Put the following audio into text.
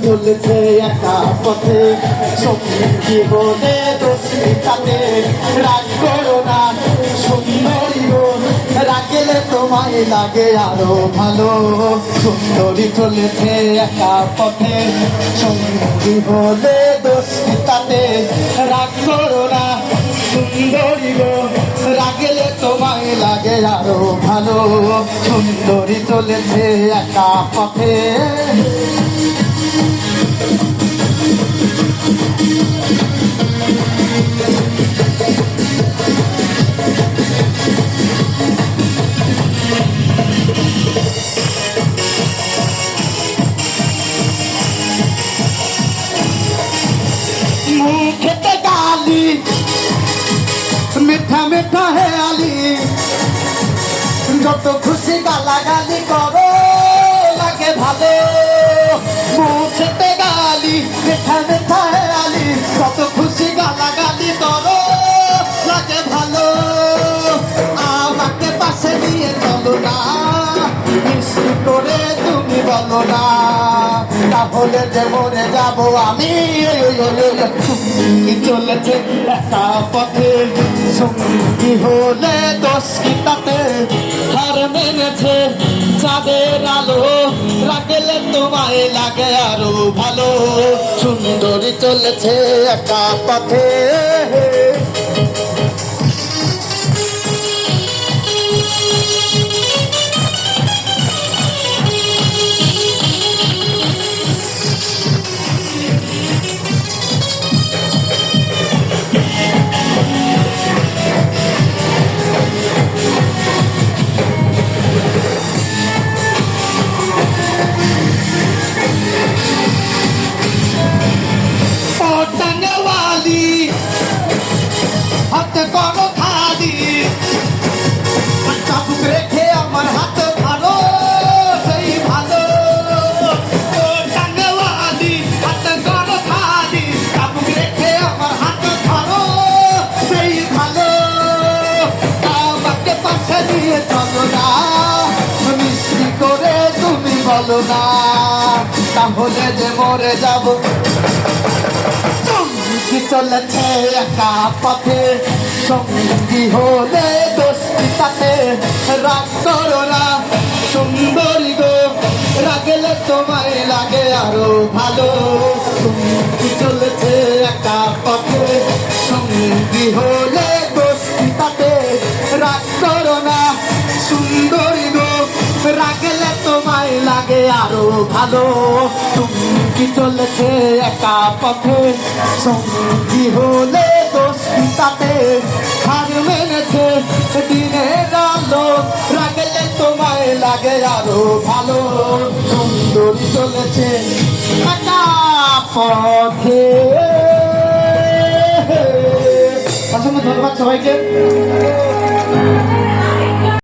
চলেছে একা পথে সঙ্গী বলে দোষী তাতে রাগ করো না সুন্দরী গো রাগেলে তোমায় লাগে আরো ভালো সুন্দরী চলেছে একা পথে সঙ্গী বলে দোষী তাতে রাগ করো না সুন্দরী গো রাগেলে তোমায় লাগে আরো ভালো সুন্দরী চলেছে একা পথে মুখেতে গালি মিঠা মিঠা হেয়ালি যত খুশি গালাগালি করো লাগে ভালো মুখেতে গালি মিঠা মিঠা হেয়ালি যত খুশি গালাগালি করো লাগে ভালো আমাকে পাশে নিয়ে চলো না মিষ্টি করে তুমি বলো না তাহলে যে মরে যাবো আমি চলেছে একা পথে সঙ্গী হলে দোষ কি তাতে হার মেনেছে চাঁদের আলো রাখলে তোমায় লাগে আরো ভালো সুন্দরী চলেছে একা পথে হাতে করো খালি চাবুক রেখে আমার হাতে ধরো সেই ভালো টাঙ্গাওয়ালি হাতে করো খালি চাবুক রেখে আমার হাতে ধরো সেই ভালো আমাকে পাশে নিয়ে চলো না মিষ্টি করে তুমি বলো না তাহলে যে মরে যাবো চলেছে একা পথে সঙ্গী হলে দোষী তাতে রাগ করো না সুন্দরী গো রাগেলে তোমায় লাগে আরো ভালো সঙ্গী চলেছে একা পথে সঙ্গী হলে দোষী তাতে রাগ করো না সুন্দরী গো রাগেলে তোমায় লাগে আরো ভালো সঙ্গী চলেছে একা পথে সঙ্গী হলে দোষী তাতে হার মেনেছে দিনের আলো রাগেলে তোমায় লাগে আরো ভালো সুন্দরী চলেছে একা পথে অসংখ্য ধন্যবাদ সবাইকে